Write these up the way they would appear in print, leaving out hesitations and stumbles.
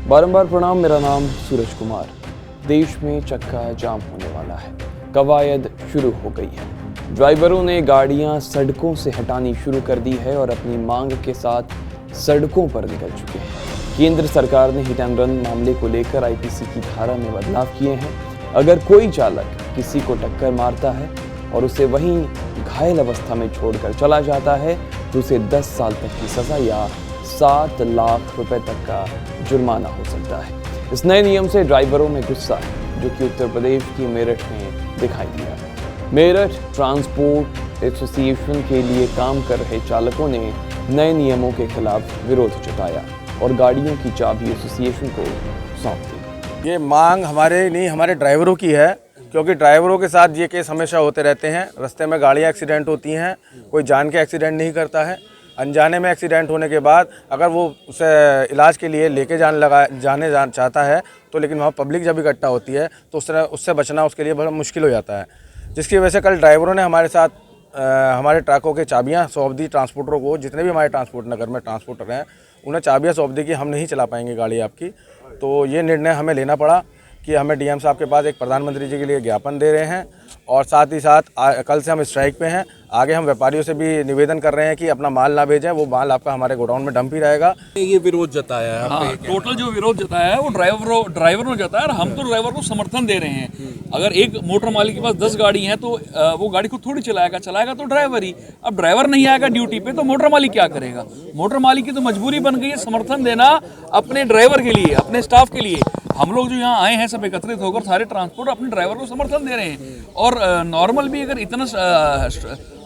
बारंबार प्रणाम। मेरा नाम सूरज कुमार। देश में चक्का जाम होने वाला है। कवायद शुरू हो गई है। ड्राइवरों ने गाड़ियां सड़कों से हटानी शुरू कर दी है और अपनी मांग के साथ सड़कों पर निकल चुके हैं। केंद्र सरकार ने हिट एंड रन मामले को लेकर आईपीसी की धारा में बदलाव किए हैं। अगर कोई चालक किसी को टक्कर मारता है और उसे वहीं घायल अवस्था में छोड़कर चला जाता है तो उसे 10 साल तक की सजा या 7 लाख रुपए तक का जुर्माना हो सकता है। इस नए नियम से ड्राइवरों में गुस्सा है, जो कि उत्तर प्रदेश की मेरठ में दिखाई दिया। मेरठ ट्रांसपोर्ट एसोसिएशन के लिए काम कर रहे चालकों ने नए नियमों के खिलाफ विरोध जताया और गाड़ियों की चाबी एसोसिएशन को सौंप दी। ये मांग हमारे नहीं, हमारे ड्राइवरों की है, क्योंकि ड्राइवरों के साथ ये केस हमेशा होते रहते हैं। रास्ते में गाड़ियाँ एक्सीडेंट होती हैं, कोई जान के एक्सीडेंट नहीं करता है। अनजाने में एक्सीडेंट होने के बाद अगर वो उसे इलाज के लिए लेके जाने चाहता है तो, लेकिन वहाँ पब्लिक जब इकट्ठा होती है तो उससे बचना उसके लिए बड़ा मुश्किल हो जाता है। जिसकी वजह से कल ड्राइवरों ने हमारे साथ हमारे ट्रकों के चाबियाँ सौंप दी ट्रांसपोर्टरों को। जितने भी हमारे ट्रांसपोर्ट नगर में ट्रांसपोर्टर हैं उन्हें चाबियाँ सौंप दी कि हम नहीं चला पाएंगे गाड़ी आपकी। तो ये निर्णय हमें लेना पड़ा कि हमें डीएम साहब के पास एक प्रधानमंत्री जी के लिए ज्ञापन दे रहे हैं और साथ ही साथ कल से हम स्ट्राइक पे हैं। आगे हम व्यापारियों से भी निवेदन कर रहे हैं कि अपना माल ना भेजें, वो माल आपका हमारे गोडाउन में डंप ही रहेगा। ये विरोध जताया है। हाँ, टोटल जो विरोध जताया है वो ड्राइवरों ने जताया और हम तो ड्राइवर को समर्थन दे रहे हैं। अगर एक मोटर मालिक के पास 10 गाड़ी हैं तो वो गाड़ी को थोड़ी चलाएगा तो ड्राइवर ही। अब ड्राइवर नहीं आएगा ड्यूटी पे तो मोटर मालिक क्या करेगा? मोटर मालिक की तो मजबूरी बन गई है समर्थन देना अपने ड्राइवर के लिए, अपने स्टाफ के लिए। हम लोग जो यहाँ आए हैं सब एकत्रित होकर सारे ट्रांसपोर्ट अपने ड्राइवर को समर्थन दे रहे हैं। और नॉर्मल भी अगर इतना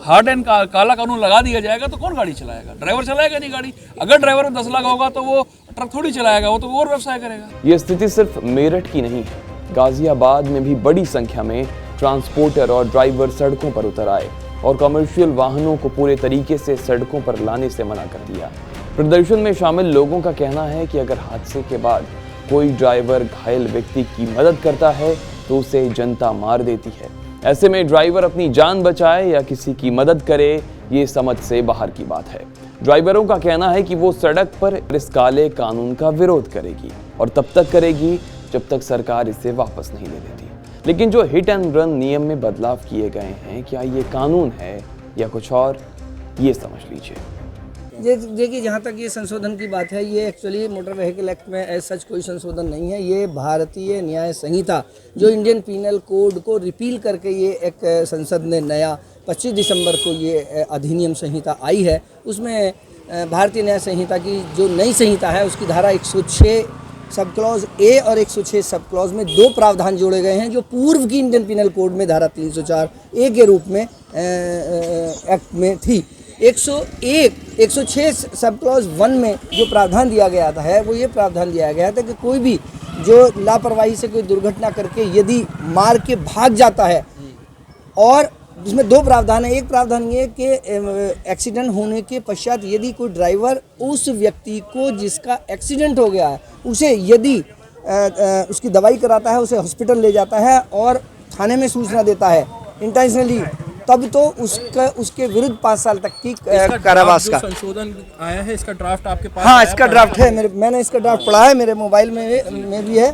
हार्ड एंड काला कानून लगा दिया जाएगा तो कौन गाड़ी चलाएगा? ड्राइवर चलाएगा नहीं गाड़ी। अगर ड्राइवर 10 लाख होगा तो वो ट्रक थोड़ी चलाएगा, वो तो और व्यवसाय करेगा। ये स्थिति सिर्फ मेरठ की नहीं है। गाजियाबाद में भी बड़ी संख्या में ट्रांसपोर्टर और ड्राइवर सड़कों पर उतर आए और कमर्शियल वाहनों को पूरे तरीके से सड़कों पर लाने से मना कर दिया। प्रदर्शन में शामिल लोगों का कहना है कि अगर हादसे के बाद कोई ड्राइवर घायल व्यक्ति की मदद करता है तो उसे जनता मार देती है। ऐसे में ड्राइवर अपनी जान बचाए या किसी की मदद करे, ये समझ से बाहर की बात है। ड्राइवरों का कहना है कि वो सड़क पर इस काले कानून का विरोध करेगी और तब तक करेगी जब तक सरकार इसे वापस नहीं ले लेती। लेकिन जो हिट एंड रन नियम में बदलाव किए गए हैं, क्या ये कानून है या कुछ और, ये समझ लीजिए। देखिए, जहाँ तक ये संशोधन की बात है, ये एक्चुअली मोटर व्हीकल एक्ट में एज सच कोई संशोधन नहीं है। ये भारतीय न्याय संहिता, जो इंडियन पीनल कोड को रिपील करके ये एक संसद ने नया 25 दिसंबर को ये अधिनियम संहिता आई है, उसमें भारतीय न्याय संहिता की जो नई संहिता है उसकी धारा 106 सब क्लॉज ए और 106 सब क्लॉज में 2 प्रावधान जोड़े गए हैं, जो पूर्व की इंडियन पीनल कोड में धारा 304 ए के रूप में एक्ट में थी। 106 सब क्लॉज 1 में जो प्रावधान दिया गया था वो ये प्रावधान दिया गया था कि कोई भी जो लापरवाही से कोई दुर्घटना करके यदि मार के भाग जाता है, और जिसमें 2 प्रावधान है। एक प्रावधान ये कि एक्सीडेंट होने के पश्चात यदि कोई ड्राइवर उस व्यक्ति को जिसका एक्सीडेंट हो गया है उसे यदि उसकी दवाई कराता है, उसे हॉस्पिटल ले जाता है और थाने में सूचना देता है इंटेंशनली, तब तो उसके विरुद्ध 5 साल तक की कारावास का संशोधन आया है। इसका ड्राफ्ट आपके पास? हाँ, इसका ड्राफ्ट है मैंने इसका ड्राफ्ट पढ़ा है, मेरे मोबाइल में भी है।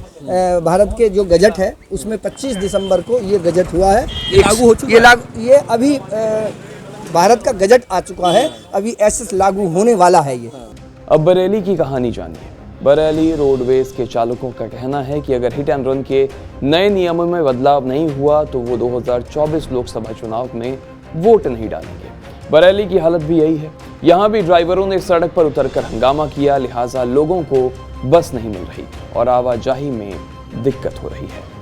भारत के जो गजट है उसमें 25 दिसंबर को ये गजट हुआ है। ये लागू हो चुका है? ये अभी भारत का गजट आ चुका है, अभी ऐसे लागू होने वाला है ये। अब बरेली की कहानी जानिए। बरेली रोडवेज के चालकों का कहना है कि अगर हिट एंड रन के नए नियमों में बदलाव नहीं हुआ तो वो 2024 लोकसभा चुनाव में वोट नहीं डालेंगे। बरेली की हालत भी यही है। यहाँ भी ड्राइवरों ने सड़क पर उतरकर हंगामा किया, लिहाजा लोगों को बस नहीं मिल रही और आवाजाही में दिक्कत हो रही है।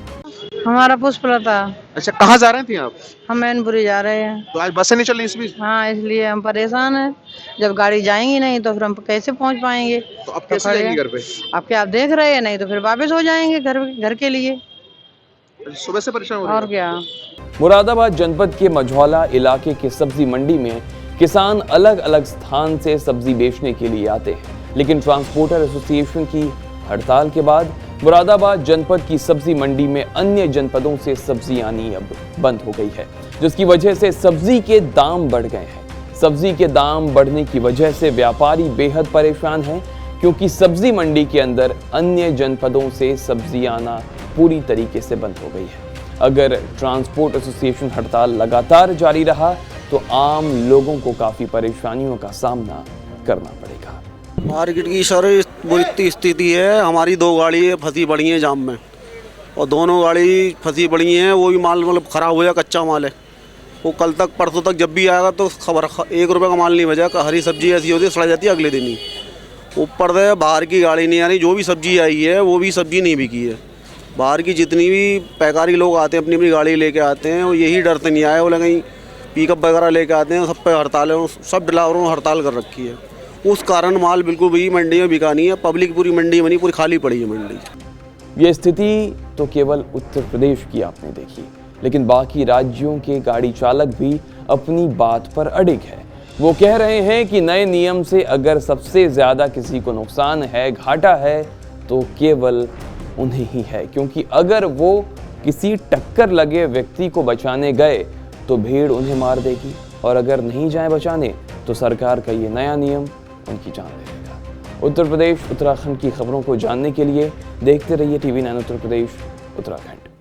हमारा पुष्पलता। अच्छा, कहाँ जा रहे थे आप? हम मैनपुरी जा रहे हैं। तो आज बसें नहीं चल रही इस बीच? हाँ, इसलिए हम परेशान हैं। जब गाड़ी जाएंगी नहीं तो फिर हम कैसे पहुंच पाएंगे? तो अब कैसे जाएंगे घर पे? अब क्या आप देख रहे हैं, नहीं तो फिर वापस हो जाएंगे घर के लिए। सुबह से परेशान हो रहे हैं? और क्या। मुरादाबाद जनपद के मझौला इलाके के सब्जी मंडी में किसान अलग अलग स्थान से सब्जी बेचने के लिए आते हैं, लेकिन ट्रांसपोर्टर एसोसिएशन की हड़ताल के बाद मुरादाबाद जनपद की सब्जी मंडी में अन्य जनपदों से सब्जी आनी अब बंद हो गई है, जिसकी वजह से सब्जी के दाम बढ़ गए हैं। सब्जी के दाम बढ़ने की वजह से व्यापारी बेहद परेशान हैं, क्योंकि सब्जी मंडी के अंदर अन्य जनपदों से सब्जी आना पूरी तरीके से बंद हो गई है। अगर ट्रांसपोर्ट एसोसिएशन हड़ताल लगातार जारी रहा तो आम लोगों को काफ़ी परेशानियों का सामना करना पड़ेगा। मार्केट की सर बुरी स्थिति है। हमारी 2 गाड़ी फंसी पड़ी हैं जाम में, और दोनों गाड़ी फंसी पड़ी हैं। वो भी माल मतलब ख़राब हो गया, कच्चा माल है। वो कल तक परसों तक जब भी आएगा तो खबर 1 रुपये का माल नहीं बचा। हरी सब्जी ऐसी होती है सड़ जाती है अगले दिन ही। ऊपर से बाहर की गाड़ी नहीं आ रही, जो भी सब्जी आई है वो भी सब्जी नहीं बिकी है। बाहर की जितनी भी पैकारी लोग आते हैं अपनी अपनी गाड़ी लेके आते हैं, वो यही डरते नहीं आए, वो कहीं पिकअप वगैरह लेके आते हैं, सब पे हड़ताल है, सब ड्राइवरों ने हड़ताल कर रखी है। उस कारण माल बिल्कुल भी मंडी में बिका नहीं है। पब्लिक पूरी मंडी में नहीं, पूरी खाली पड़ी है मंडी। ये स्थिति तो केवल उत्तर प्रदेश की आपने देखी, लेकिन बाकी राज्यों के गाड़ी चालक भी अपनी बात पर अड़िग है। वो कह रहे हैं कि नए नियम से अगर सबसे ज़्यादा किसी को नुकसान है, घाटा है, तो केवल उन्हें ही है, क्योंकि अगर वो किसी टक्कर लगे व्यक्ति को बचाने गए तो भीड़ उन्हें मार देगी, और अगर नहीं जाए बचाने तो सरकार का ये नया नियम उनकी जान ले लेगा। उत्तर प्रदेश उत्तराखंड की खबरों को जानने के लिए देखते रहिए TV9 उत्तर प्रदेश उत्तराखंड।